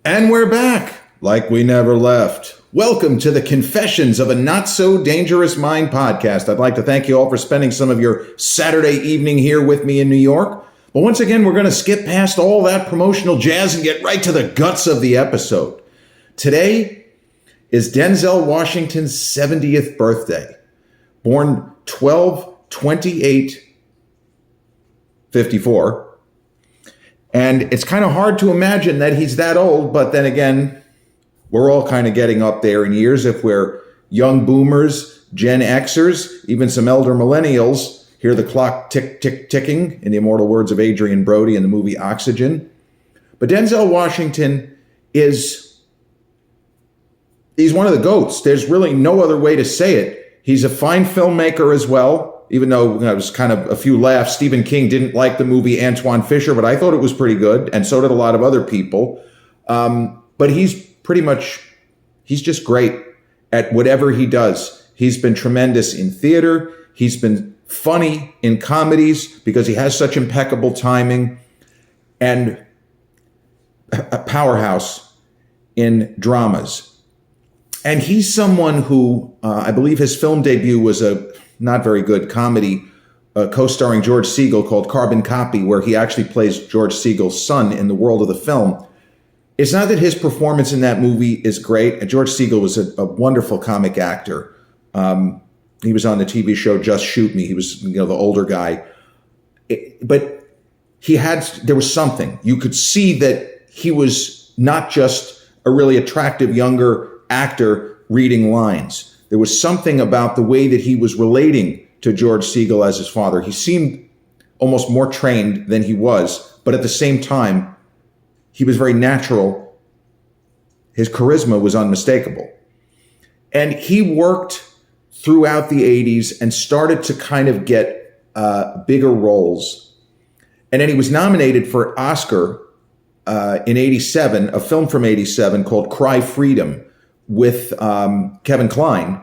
And we're back, like we never left. Welcome to the Confessions of a Not So Dangerous Mind podcast. I'd like to thank you all for spending some of your Saturday evening here with me in New York. But once again, we're going to skip past all that promotional jazz and get right to the guts of the episode. Today is Denzel Washington's 70th birthday. Born 12/28/54. And it's kind of hard to imagine that he's that old, but then again, we're all kind of getting up there in years if we're young boomers, Gen Xers, even some elder millennials. Hear the clock tick, tick, ticking in the immortal words of Adrian Brody in the movie Oxygen. But Denzel Washington he's one of the GOATs. There's really no other way to say it. He's a fine filmmaker as well. Even though it was kind of a few laughs, Stephen King didn't like the movie Antoine Fisher, but I thought it was pretty good, and so did a lot of other people. But he's just great at whatever he does. He's been tremendous in theater. He's been funny in comedies because he has such impeccable timing, and a powerhouse in dramas. And he's someone who, I believe his film debut was a not very good comedy co-starring George Segal called Carbon Copy, where he actually plays George Segal's son in the world of the film. It's not that his performance in that movie is great. And George Segal was a wonderful comic actor. He was on the TV show Just Shoot Me. He was, the older guy. But there was something. You could see that he was not just a really attractive younger actor reading lines. There was something about the way that he was relating to George Segal as his father. He seemed almost more trained than he was, but at the same time, he was very natural. His charisma was unmistakable. And he worked throughout the 80s and started to kind of get bigger roles. And then he was nominated for Oscar in 87, a film from 87 called Cry Freedom with Kevin Kline.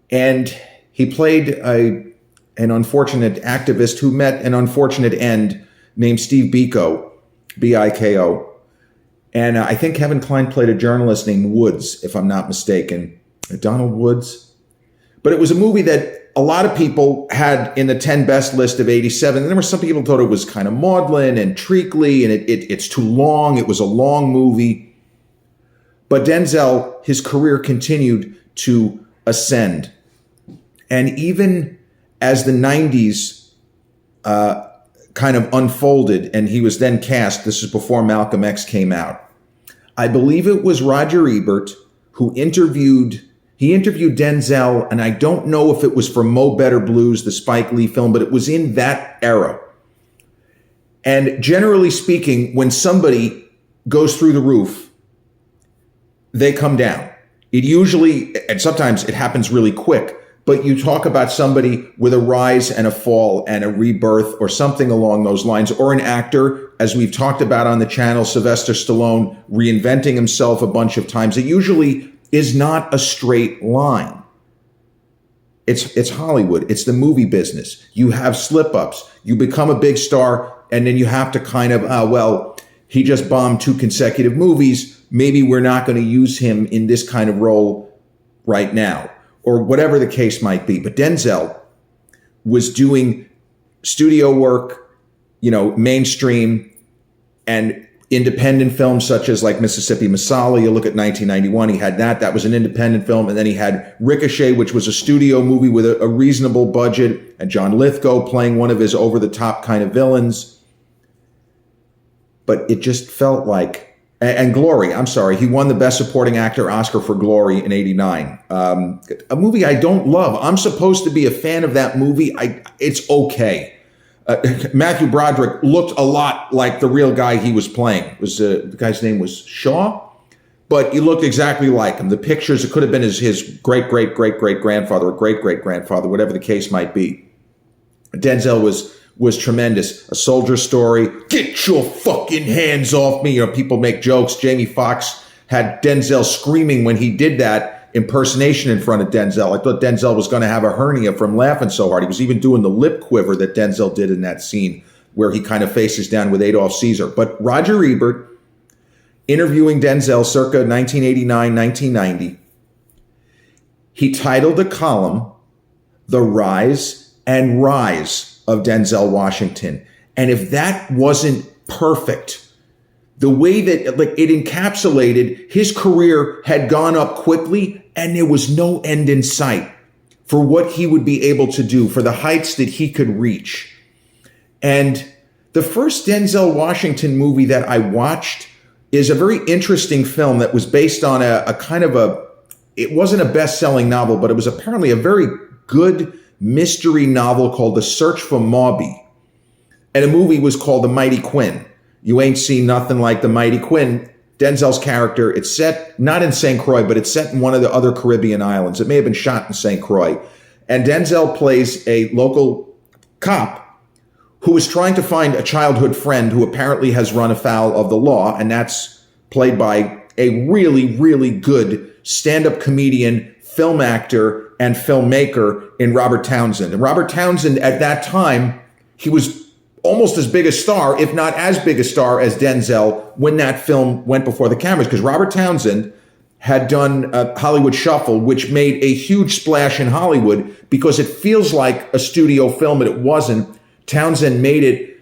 And he played an unfortunate activist who met an unfortunate end named Steve Biko, B-I-K-O. And I think Kevin Kline played a journalist named Woods, if I'm not mistaken. Donald Woods. But it was a movie that a lot of people had in the 10 best list of 87. And there were some people who thought it was kind of maudlin and treacly, and it's too long. It was a long movie. But Denzel, his career continued to ascend. And even as the 90s kind of unfolded and he was then cast, this is before Malcolm X came out, I believe it was Roger Ebert who interviewed Denzel, and I don't know if it was for Mo Better Blues, the Spike Lee film, but it was in that era. And generally speaking, when somebody goes through the roof, they come down. It usually, and sometimes it happens really quick, but you talk about somebody with a rise and a fall and a rebirth or something along those lines, or an actor, as we've talked about on the channel, Sylvester Stallone, reinventing himself a bunch of times. It usually is not a straight line. It's Hollywood. It's the movie business. You have slip-ups. You become a big star, and then you have to kind of, he just bombed 2 consecutive movies. Maybe we're not going to use him in this kind of role right now, or whatever the case might be. But Denzel was doing studio work, mainstream and independent films such as like Mississippi Masala. You look at 1991, he had that. That was an independent film. And then he had Ricochet, which was a studio movie with a reasonable budget, and John Lithgow playing one of his over-the-top kind of villains. But it just felt like, and Glory, he won the Best Supporting Actor Oscar for Glory in 89. A movie I don't love. I'm supposed to be a fan of that movie. It's okay. Matthew Broderick looked a lot like the real guy he was playing. It was the guy's name was Shaw, but he looked exactly like him. The pictures, it could have been his great-great-great-great-grandfather or great-great-grandfather, whatever the case might be. Denzel was tremendous. A Soldier Story, get your fucking hands off me. People make jokes. Jamie Foxx had Denzel screaming when he did that impersonation in front of Denzel. I thought Denzel was going to have a hernia from laughing so hard. He was even doing the lip quiver that Denzel did in that scene where he kind of faces down with Adolf Caesar. But Roger Ebert interviewing Denzel circa 1989, 1990. He titled a column, The Rise and Rise of Denzel Washington. And if that wasn't perfect, the way that it encapsulated his career had gone up quickly and there was no end in sight for what he would be able to do, for the heights that he could reach. And the first Denzel Washington movie that I watched is a very interesting film that was based on a kind of it wasn't a best-selling novel, but it was apparently a very good mystery novel called The Search for Mauby. And the movie was called The Mighty Quinn. You ain't seen nothing like The Mighty Quinn. Denzel's character, it's set not in St. Croix, but it's set in one of the other Caribbean islands. It may have been shot in St. Croix. And Denzel plays a local cop who is trying to find a childhood friend who apparently has run afoul of the law, and that's played by a really, really good stand-up comedian, film actor, and filmmaker in Robert Townsend. And Robert Townsend, at that time, he was almost as big a star, if not as big a star as Denzel, when that film went before the cameras, because Robert Townsend had done Hollywood Shuffle, which made a huge splash in Hollywood because it feels like a studio film, but it wasn't. Townsend made it.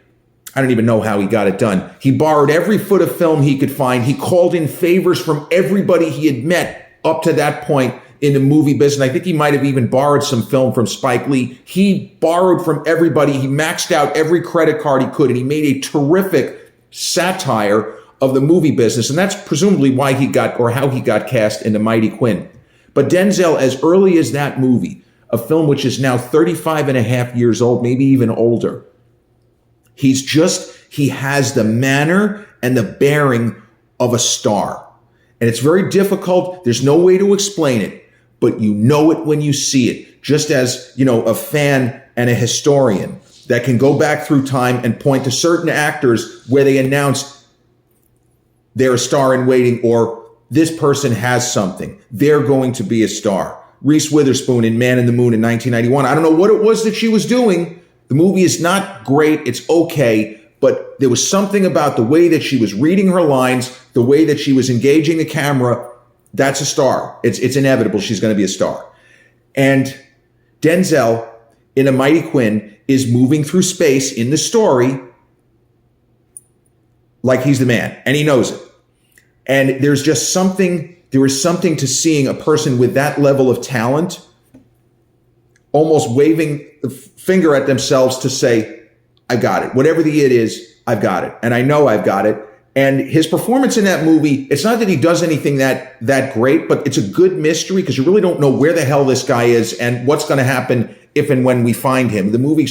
I don't even know how he got it done. He borrowed every foot of film he could find. He called in favors from everybody he had met up to that point in the movie business. I think he might have even borrowed some film from Spike Lee. He borrowed from everybody. He maxed out every credit card he could, and he made a terrific satire of the movie business. And that's presumably why he got, or how he got cast in The Mighty Quinn. But Denzel, as early as that movie, a film which is now 35 and a half years old, maybe even older, he has the manner and the bearing of a star. And it's very difficult. There's no way to explain it, but you know it when you see it. Just as, a fan and a historian that can go back through time and point to certain actors where they announced they're a star in waiting, or this person has something. They're going to be a star. Reese Witherspoon in Man in the Moon in 1991. I don't know what it was that she was doing. The movie is not great. It's okay. But there was something about the way that she was reading her lines, the way that she was engaging the camera. That's a star. It's inevitable. She's going to be a star. And Denzel in A Mighty Quinn is moving through space in the story like he's the man, and he knows it. And there is something to seeing a person with that level of talent almost waving the finger at themselves to say, I got it. Whatever the it is, I've got it. And I know I've got it. And his performance in that movie, it's not that he does anything that great, but it's a good mystery because you really don't know where the hell this guy is and what's going to happen if and when we find him. The movie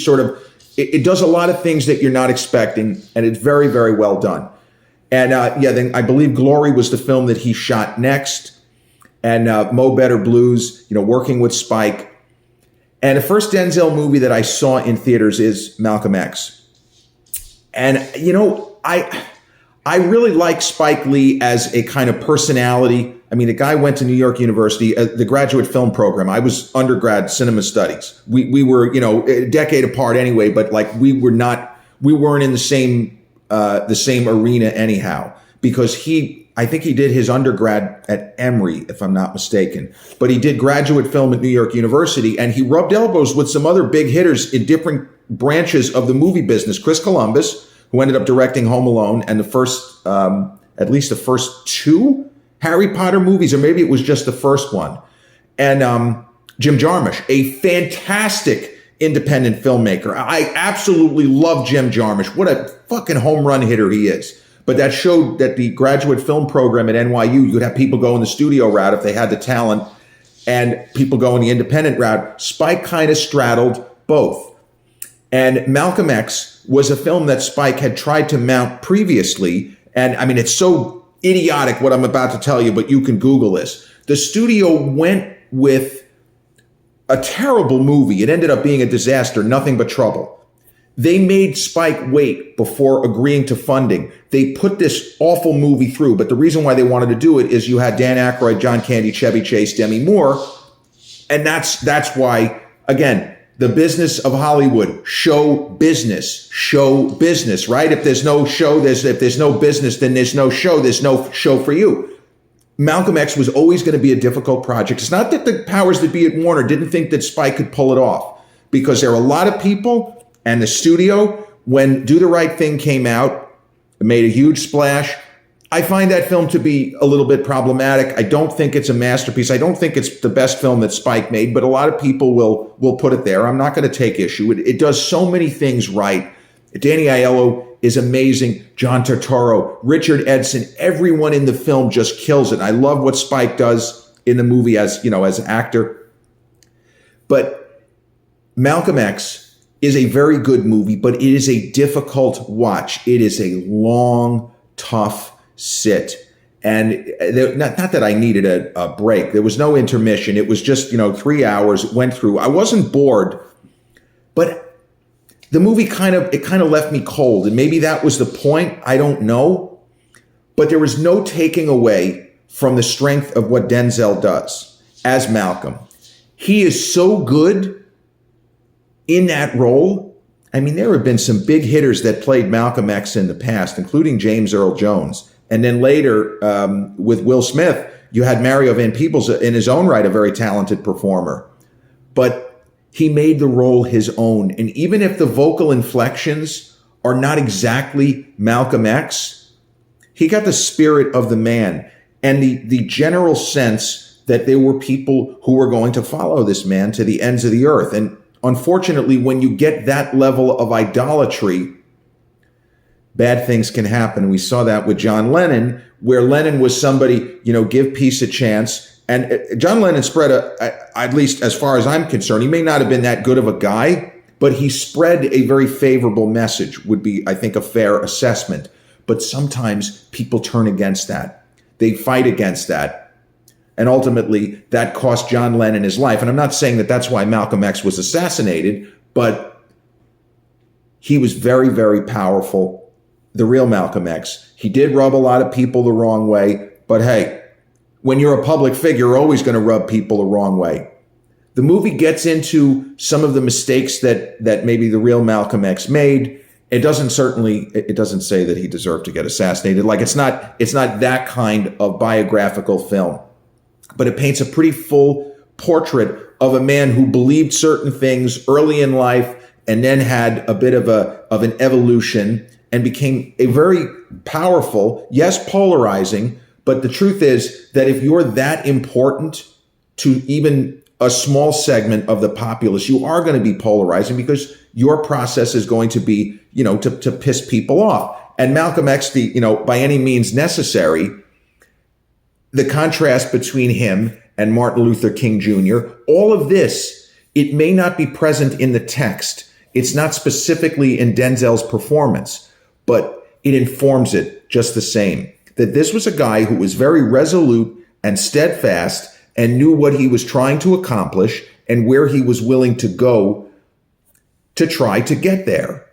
it does a lot of things that you're not expecting, and it's very, very well done. And then I believe Glory was the film that he shot next. And Mo Better Blues, working with Spike. And the first Denzel movie that I saw in theaters is Malcolm X. And, I really like Spike Lee as a kind of personality. I mean, the guy went to New York University, the graduate film program. I was undergrad cinema studies. We were, a decade apart anyway, but we weren't in the same arena anyhow, because I think he did his undergrad at Emory, if I'm not mistaken, but he did graduate film at New York University, and he rubbed elbows with some other big hitters in different branches of the movie business. Chris Columbus, who ended up directing Home Alone and at least the first two Harry Potter movies, or maybe it was just the first one. And Jim Jarmusch, a fantastic independent filmmaker. I absolutely love Jim Jarmusch. What a fucking home run hitter he is. But that showed that the graduate film program at NYU, you'd have people go in the studio route if they had the talent, and people go in the independent route. Spike kind of straddled both. And Malcolm X was a film that Spike had tried to mount previously. And I mean, it's so idiotic what I'm about to tell you, but you can Google this. The studio went with a terrible movie. It ended up being a disaster, Nothing But Trouble. They made Spike wait before agreeing to funding. They put this awful movie through, but the reason why they wanted to do it is you had Dan Aykroyd, John Candy, Chevy Chase, Demi Moore, and that's why, again, the business of Hollywood, show business, right? If there's no show, if there's no business, then there's no show for you. Malcolm X was always going to be a difficult project. It's not that the powers that be at Warner didn't think that Spike could pull it off, because there are a lot of people, and the studio, when Do the Right Thing came out, it made a huge splash. I find that film to be a little bit problematic. I don't think it's a masterpiece. I don't think it's the best film that Spike made, but a lot of people will put it there. I'm not going to take issue. It does so many things right. Danny Aiello is amazing. John Turturro, Richard Edson, everyone in the film just kills it. I love what Spike does in the movie as an actor. But Malcolm X is a very good movie, but it is a difficult watch. It is a long, tough sit. And not that I needed a break. There was no intermission. It was just, 3 hours, went through. I wasn't bored, but the movie kind of left me cold. And maybe that was the point. I don't know. But there was no taking away from the strength of what Denzel does as Malcolm. He is so good in that role. I mean, there have been some big hitters that played Malcolm X in the past, including James Earl Jones. And then later, with Will Smith, you had Mario Van Peebles, in his own right, a very talented performer. But he made the role his own. And even if the vocal inflections are not exactly Malcolm X, he got the spirit of the man and the general sense that there were people who were going to follow this man to the ends of the earth. And unfortunately, when you get that level of idolatry, bad things can happen. We saw that with John Lennon, where Lennon was somebody, give peace a chance. And John Lennon spread at least as far as I'm concerned, he may not have been that good of a guy, but he spread a very favorable message, would be, I think, a fair assessment. But sometimes people turn against that. They fight against that. And ultimately, that cost John Lennon his life. And I'm not saying that that's why Malcolm X was assassinated, but he was very, very powerful. The real Malcolm X. He did rub a lot of people the wrong way, but hey, when you're a public figure, you're always going to rub people the wrong way. The movie gets into some of the mistakes that maybe the real Malcolm X made. It doesn't say that he deserved to get assassinated. Like it's not that kind of biographical film, but it paints a pretty full portrait of a man who believed certain things early in life and then had a bit of an evolution and became a very powerful, yes, polarizing, but the truth is that if you're that important to even a small segment of the populace, you are going to be polarizing because your process is going to be, to piss people off. And Malcolm X, by any means necessary, the contrast between him and Martin Luther King Jr., all of this, it may not be present in the text. It's not specifically in Denzel's performance, but it informs it just the same. That this was a guy who was very resolute and steadfast and knew what he was trying to accomplish and where he was willing to go to try to get there.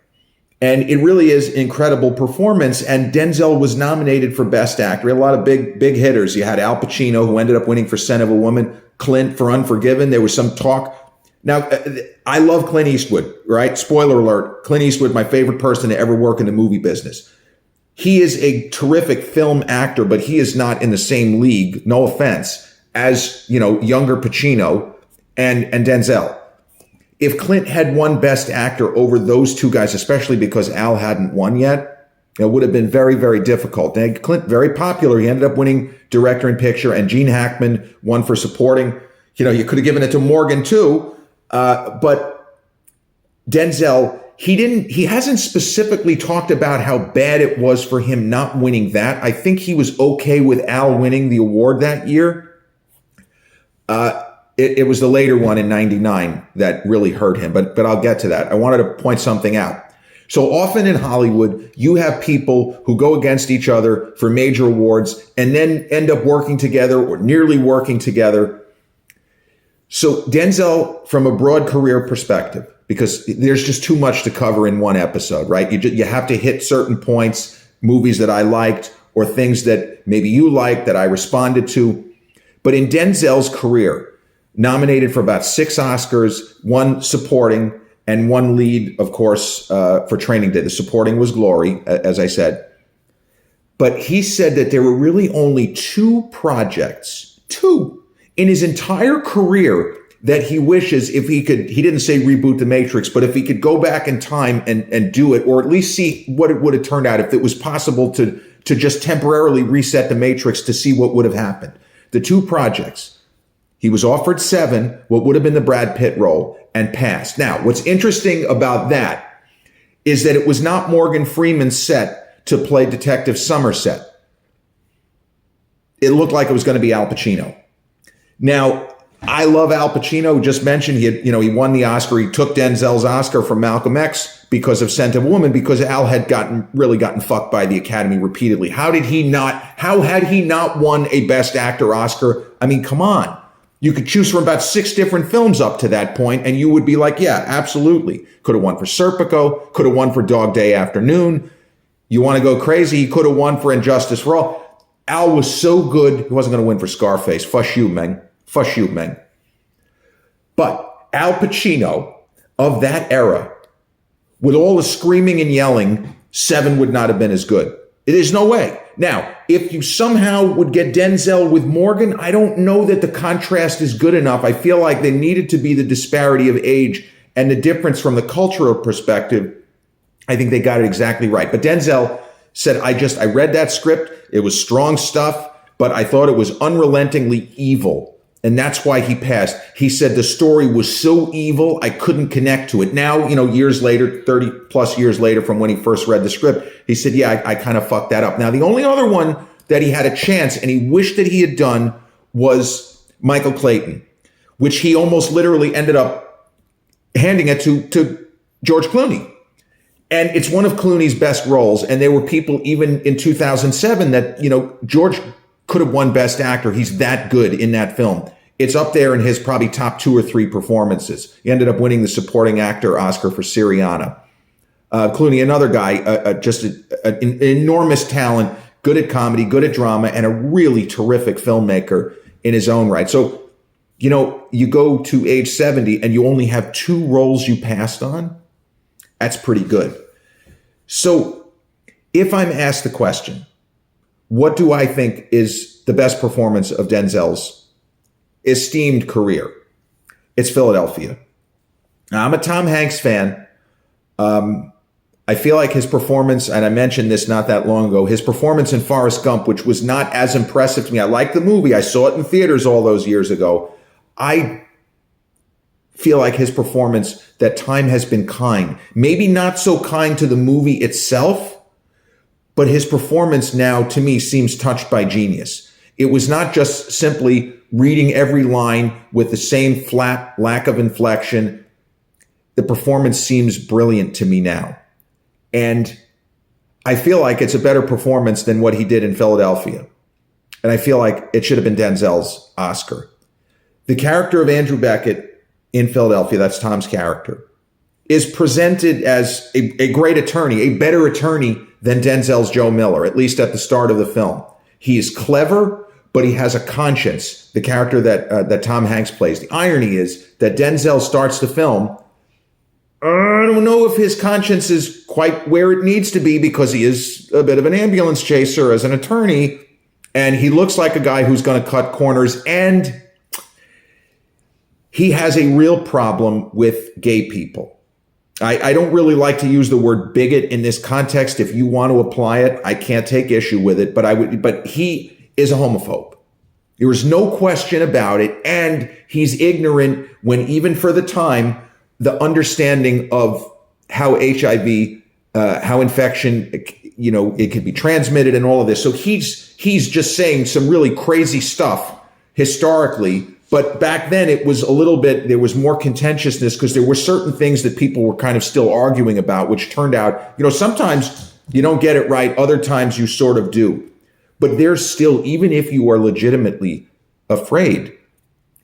And it really is incredible performance. And Denzel was nominated for Best Actor. A lot of big hitters. You had Al Pacino, who ended up winning for Scent of a Woman, Clint for Unforgiven. There was some talk. Now, I love Clint Eastwood, right? Spoiler alert, Clint Eastwood, my favorite person to ever work in the movie business. He is a terrific film actor, but he is not in the same league, no offense, as, younger Pacino and Denzel. If Clint had won Best Actor over those two guys, especially because Al hadn't won yet, it would have been very, very difficult. And Clint, very popular. He ended up winning Director and Picture, and Gene Hackman won for supporting. You could have given it to Morgan too. But Denzel, he hasn't specifically talked about how bad it was for him not winning that. I think he was okay with Al winning the award that year. It was the later one in 99 that really hurt him, but I'll get to that. I wanted to point something out. So often in Hollywood, you have people who go against each other for major awards and then end up working together or nearly working together. So Denzel, from a broad career perspective, because there's just too much to cover in one episode, right? You have to hit certain points, movies that I liked or things that maybe you liked that I responded to. But in Denzel's career, nominated for about 6 Oscars, 1 supporting and 1 lead, of course, for Training Day. The supporting was Glory, as I said. But he said that there were really only 2 projects, 2, in his entire career that he wishes if he could, he didn't say reboot the Matrix, but if he could go back in time and do it, or at least see what it would have turned out, if it was possible to just temporarily reset the Matrix to see what would have happened. The 2 projects, he was offered 7, what would have been the Brad Pitt role, and passed. Now, what's interesting about that is that it was not Morgan Freeman's set to play Detective Somerset. It looked like it was going to be Al Pacino. Now, I love Al Pacino. Just mentioned he won the Oscar. He took Denzel's Oscar from Malcolm X because of Scent of a Woman, because Al had really gotten fucked by the Academy repeatedly. How had he not won a Best Actor Oscar? I mean, come on. You could choose from about 6 different films up to that point, and you would be like, yeah, absolutely. Could have won for Serpico, could have won for Dog Day Afternoon. You want to go crazy? He could have won for Injustice for All. Al was so good, he wasn't going to win for Scarface. Fuss you, Meng. Fuss you, Meng. But Al Pacino of that era, with all the screaming and yelling, 7 would not have been as good. There's no way. Now, if you somehow would get Denzel with Morgan, I don't know that the contrast is good enough. I feel like there needed to be the disparity of age and the difference from the cultural perspective. I think they got it exactly right. But Denzel said, I read that script. It was strong stuff, but I thought it was unrelentingly evil. And that's why he passed. He said the story was so evil, I couldn't connect to it. Now, years later, 30 plus years later from when he first read the script, he said, yeah, I kind of fucked that up. Now, the only other one that he had a chance and he wished that he had done was Michael Clayton, which he almost literally ended up handing it to George Clooney. And it's one of Clooney's best roles. And there were people even in 2007 that, George could have won Best Actor. He's that good in that film. It's up there in his probably top 2 or 3 performances. He ended up winning the Supporting Actor Oscar for Syriana. Clooney, another guy, just an enormous talent, good at comedy, good at drama, and a really terrific filmmaker in his own right. So, you go to age 70 and you only have 2 roles you passed on. That's pretty good. So if I'm asked the question, what do I think is the best performance of Denzel's esteemed career? It's Philadelphia. Now, I'm a Tom Hanks fan. I feel like his performance, and I mentioned this not that long ago, his performance in Forrest Gump, which was not as impressive to me. I liked the movie. I saw it in theaters all those years ago. I feel like his performance, that time has been kind. Maybe not so kind to the movie itself, but his performance now, to me, seems touched by genius. It was not just simply reading every line with the same flat lack of inflection. The performance seems brilliant to me now. And I feel like it's a better performance than what he did in Philadelphia. And I feel like it should have been Denzel's Oscar. The character of Andrew Beckett in Philadelphia, that's Tom's character, is presented as a great attorney, a better attorney than Denzel's Joe Miller, at least at the start of the film. He is clever, but he has a conscience, the character that Tom Hanks plays. The irony is that Denzel starts the film. I don't know if his conscience is quite where it needs to be, because he is a bit of an ambulance chaser as an attorney, and he looks like a guy who's going to cut corners, and he has a real problem with gay people. I don't really like to use the word bigot in this context. If you want to apply it, I can't take issue with it, but he is a homophobe. There is no question about it. And he's ignorant when, even for the time, the understanding of how HIV, how infection, it could be transmitted and all of this. So he's just saying some really crazy stuff historically. But back then it was a little bit, there was more contentiousness because there were certain things that people were kind of still arguing about, which turned out, sometimes you don't get it right. Other times you sort of do. But there's still, even if you are legitimately afraid,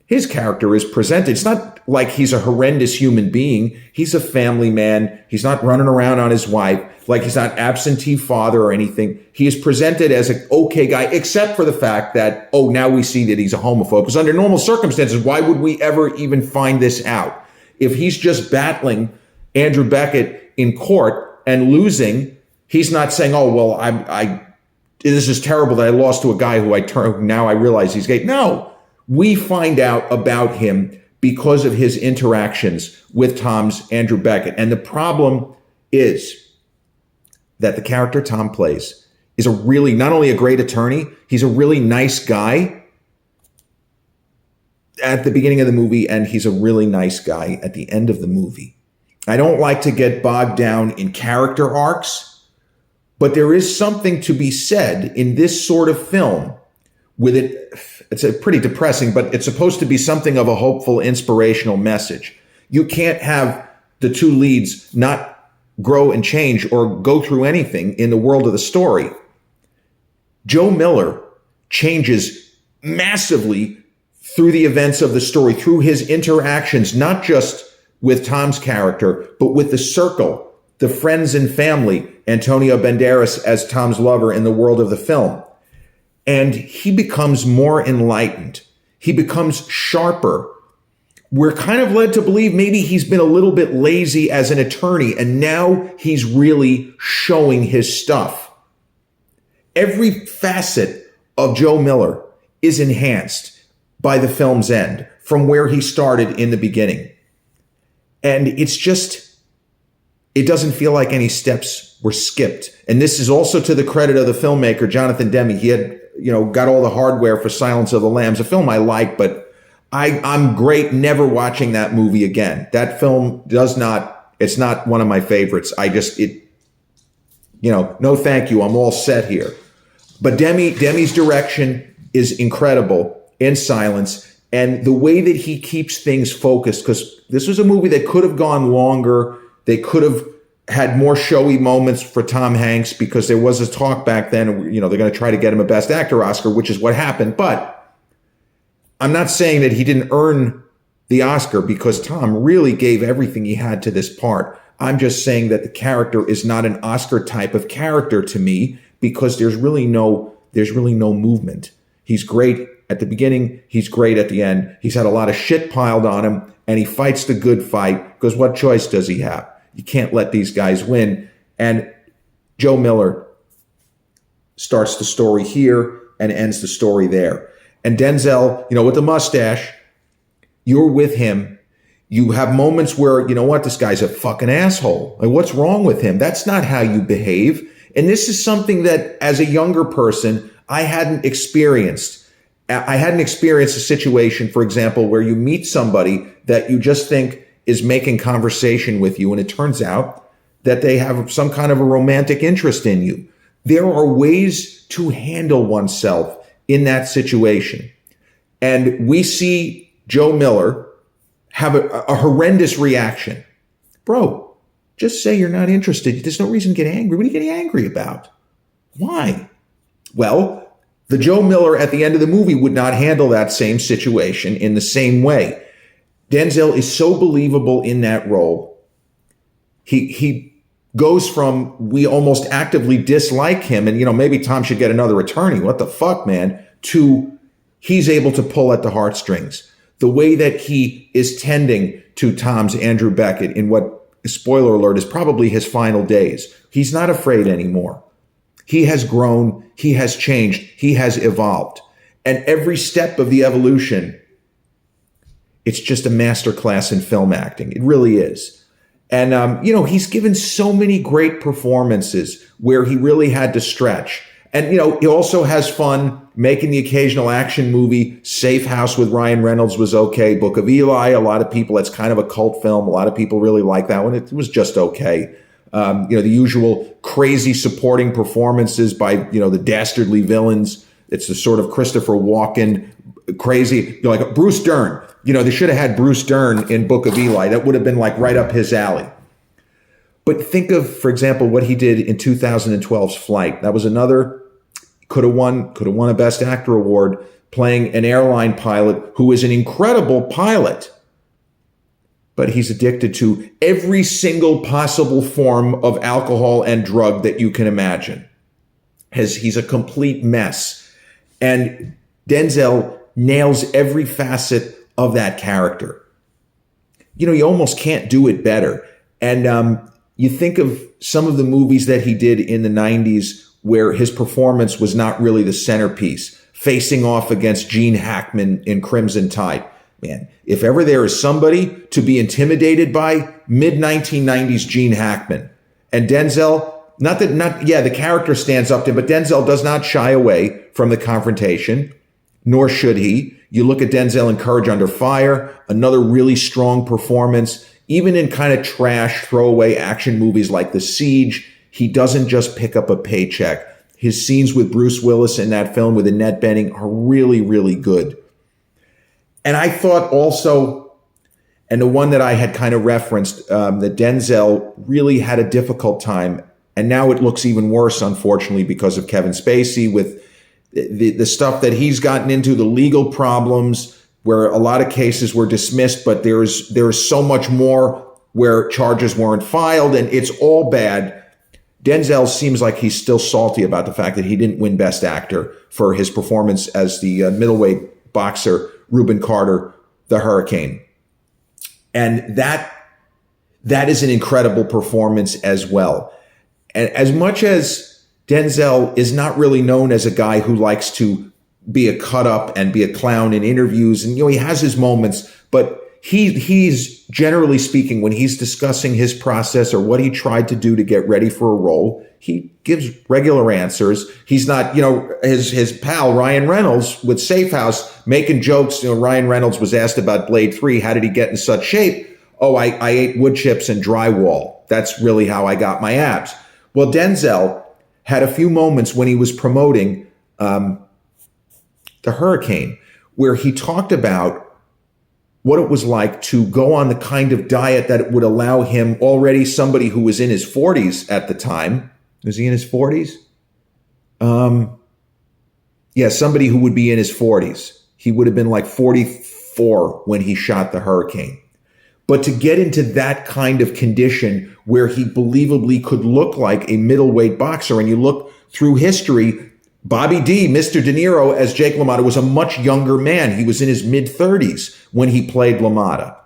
his character is presented. It's not like he's a horrendous human being. He's a family man. He's not running around on his wife. Like, he's not absentee father or anything. He is presented as an okay guy, except for the fact that, oh, now we see that he's a homophobe. Because under normal circumstances, why would we ever even find this out? If he's just battling Andrew Beckett in court and losing, he's not saying, oh, well, this is terrible that I lost to a guy who now I realize he's gay. No, we find out about him because of his interactions with Tom's Andrew Beckett. And the problem is that the character Tom plays is not only a great attorney, he's a really nice guy at the beginning of the movie, and he's a really nice guy at the end of the movie. I don't like to get bogged down in character arcs, but there is something to be said in this sort of film with it. It's pretty depressing, but it's supposed to be something of a hopeful, inspirational message. You can't have the two leads not grow and change or go through anything in the world of the story. Joe Miller changes massively through the events of the story, through his interactions, not just with Tom's character, but with the circle, the friends and family, Antonio Banderas as Tom's lover in the world of the film. And he becomes more enlightened. He becomes sharper. We're kind of led to believe maybe he's been a little bit lazy as an attorney, and now he's really showing his stuff. Every facet of Joe Miller is enhanced by the film's end from where he started in the beginning. And it doesn't feel like any steps were skipped. And this is also to the credit of the filmmaker, Jonathan Demme. He had, got all the hardware for Silence of the Lambs, a film I like, but I'm great never watching that movie again. That film it's not one of my favorites. No thank you. I'm all set here. But Demme's direction is incredible in Silence. And the way that he keeps things focused, because this was a movie that could have gone longer. They could have had more showy moments for Tom Hanks, because there was a talk back then, they're going to try to get him a Best Actor Oscar, which is what happened. But I'm not saying that he didn't earn the Oscar, because Tom really gave everything he had to this part. I'm just saying that the character is not an Oscar type of character to me, because there's really no movement. He's great at the beginning. He's great at the end. He's had a lot of shit piled on him, and he fights the good fight, because what choice does he have? You can't let these guys win. And Joe Miller starts the story here and ends the story there. And Denzel, with the mustache, you're with him. You have moments where, this guy's a fucking asshole. Like, what's wrong with him? That's not how you behave. And this is something that, as a younger person, I hadn't experienced. I hadn't experienced a situation, for example, where you meet somebody that you just think is making conversation with you, and it turns out that they have some kind of a romantic interest in you. There are ways to handle oneself in that situation. And we see Joe Miller have a horrendous reaction. Bro, just say you're not interested. There's no reason to get angry. What are you getting angry about? Why? Well, the Joe Miller at the end of the movie would not handle that same situation in the same way. Denzel is so believable in that role. He goes from, we almost actively dislike him, and maybe Tom should get another attorney, what the fuck, man, to he's able to pull at the heartstrings. The way that he is tending to Tom's Andrew Beckett in what, spoiler alert, is probably his final days. He's not afraid anymore. He has grown, he has changed, he has evolved. And every step of the evolution, it's just a masterclass in film acting. It really is. And, he's given so many great performances where he really had to stretch. And, he also has fun making the occasional action movie. Safe House with Ryan Reynolds was okay. Book of Eli, a lot of people, it's kind of a cult film. A lot of people really like that one. It was just okay. The usual crazy supporting performances by, the dastardly villains. It's the sort of Christopher Walken crazy, like Bruce Dern. They should have had Bruce Dern in Book of Eli. That would have been like right up his alley. But think of, for example, what he did in 2012's Flight. That was another, could have won a Best Actor award, playing an airline pilot who is an incredible pilot, but he's addicted to every single possible form of alcohol and drug that you can imagine. He's a complete mess. And Denzel nails every facet of that character. You know, you almost can't do it better. And you think of some of the movies that he did in the 90s where his performance was not really the centerpiece, facing off against Gene Hackman in Crimson Tide. Man, if ever there is somebody to be intimidated by, mid-1990s Gene Hackman. And Denzel, the character stands up to him, but Denzel does not shy away from the confrontation, nor should he. You look at Denzel in Courage Under Fire, another really strong performance. Even in kind of trash, throwaway action movies like The Siege, he doesn't just pick up a paycheck. His scenes with Bruce Willis in that film with Annette Bening are really, really good. And I thought also, and the one that I had kind of referenced, that Denzel really had a difficult time. And now it looks even worse, unfortunately, because of Kevin Spacey with the stuff that he's gotten into, the legal problems where a lot of cases were dismissed, but there's so much more where charges weren't filed, and it's all bad. Denzel seems like he's still salty about the fact that he didn't win Best Actor for his performance as the middleweight boxer Reuben Carter, the Hurricane. And that is an incredible performance as well. And as much as Denzel is not really known as a guy who likes to be a cut up and be a clown in interviews, and he has his moments, but he's generally speaking, when he's discussing his process or what he tried to do to get ready for a role, he gives regular answers. He's not, his pal Ryan Reynolds with Safe House making jokes. Ryan Reynolds was asked about Blade 3. How did he get in such shape? Oh, I ate wood chips and drywall. That's really how I got my abs. Well, Denzel had a few moments when he was promoting The Hurricane, where he talked about what it was like to go on the kind of diet that would allow him, already somebody who was in his 40s at the time. Was he in his 40s? Somebody who would be in his 40s. He would have been like 44 when he shot The Hurricane. But to get into that kind of condition where he believably could look like a middleweight boxer, and you look through history, Bobby D, Mr. De Niro as Jake LaMotta, was a much younger man. He was in his mid-30s when he played LaMotta.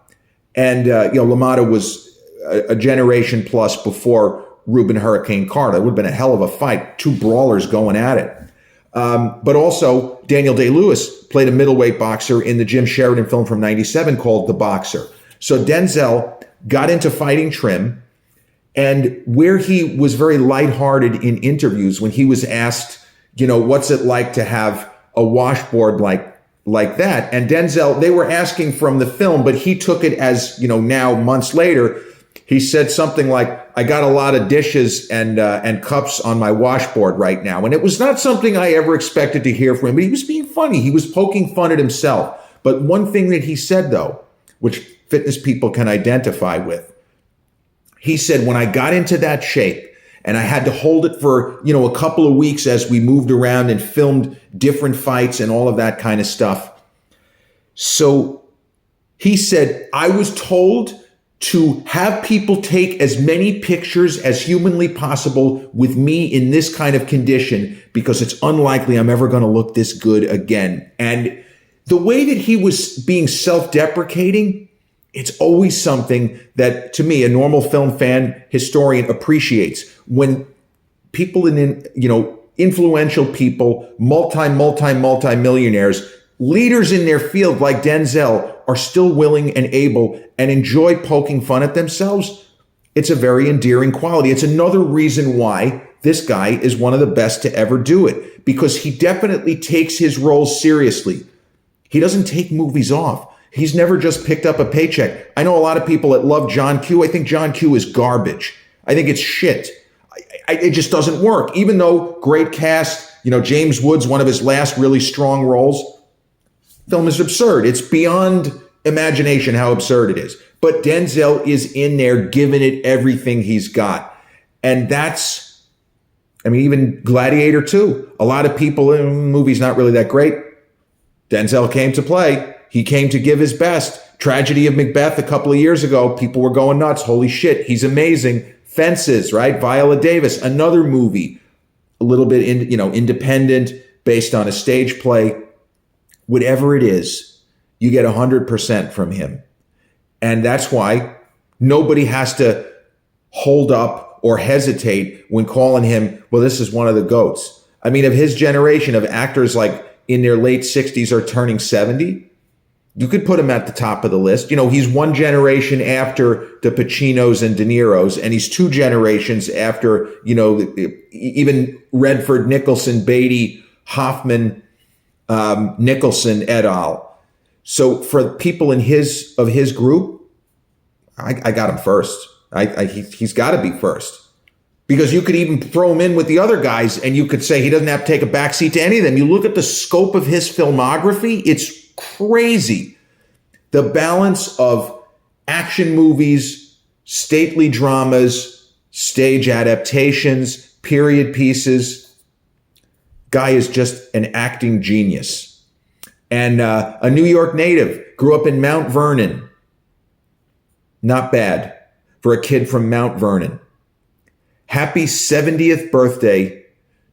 And, LaMotta was a generation plus before Reuben Hurricane Carter. It would have been a hell of a fight. Two brawlers going at it. But also, Daniel Day-Lewis played a middleweight boxer in the Jim Sheridan film from 97 called The Boxer. So Denzel got into fighting trim, and where he was very lighthearted in interviews when he was asked, what's it like to have a washboard like that? And Denzel, they were asking from the film, but he took it as, now months later, he said something like, I got a lot of dishes and cups on my washboard right now. And it was not something I ever expected to hear from him, but he was being funny. He was poking fun at himself. But one thing that he said, though, which fitness people can identify with, he said, when I got into that shape, and I had to hold it for, a couple of weeks as we moved around and filmed different fights and all of that kind of stuff. So he said, I was told to have people take as many pictures as humanly possible with me in this kind of condition because it's unlikely I'm ever going to look this good again. And the way that he was being self-deprecating, it's always something that, to me, a normal film fan historian appreciates. When people influential people, multi-millionaires, leaders in their field like Denzel are still willing and able and enjoy poking fun at themselves, it's a very endearing quality. It's another reason why this guy is one of the best to ever do it, because he definitely takes his roles seriously. He doesn't take movies off. He's never just picked up a paycheck. I know a lot of people that love John Q. I think John Q is garbage. I think it's shit. It just doesn't work. Even though great cast, James Woods, one of his last really strong roles, film is absurd. It's beyond imagination how absurd it is. But Denzel is in there giving it everything he's got. And even Gladiator 2. A lot of people, the movie's not really that great. Denzel came to play. He came to give his best. Tragedy of Macbeth a couple of years ago, people were going nuts. Holy shit, he's amazing. Fences, right? Viola Davis, another movie, a little bit independent, based on a stage play. Whatever it is, you get 100% from him. And that's why nobody has to hold up or hesitate when calling him, well, this is one of the GOATs. I mean, of his generation of actors like in their late 60s or turning 70, you could put him at the top of the list. He's one generation after the Pacinos and De Niros, and he's two generations after, even Redford, Nicholson, Beatty, Hoffman, Nicholson, et al. So for people of his group, I got him first. He's got to be first. Because you could even throw him in with the other guys and you could say he doesn't have to take a backseat to any of them. You look at the scope of his filmography, it's crazy. The balance of action movies, stately dramas, stage adaptations, period pieces. Guy is just an acting genius. And a New York native, grew up in Mount Vernon. Not bad for a kid from Mount Vernon. Happy 70th birthday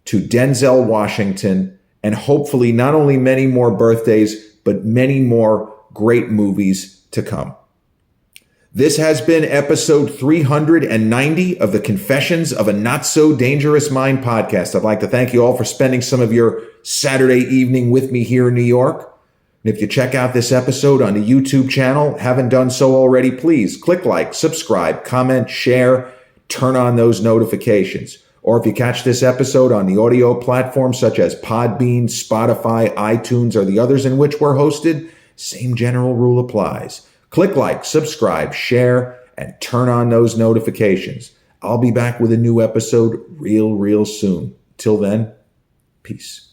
to Denzel Washington, and hopefully not only many more birthdays, but many more great movies to come. This has been episode 390 of the Confessions of a Not So Dangerous Mind podcast. I'd like to thank you all for spending some of your Saturday evening with me here in New York. And if you check out this episode on the YouTube channel, haven't done so already, please click like, subscribe, comment, share, turn on those notifications. Or if you catch this episode on the audio platforms such as Podbean, Spotify, iTunes, or the others in which we're hosted, same general rule applies. Click like, subscribe, share, and turn on those notifications. I'll be back with a new episode real soon. Till then, peace.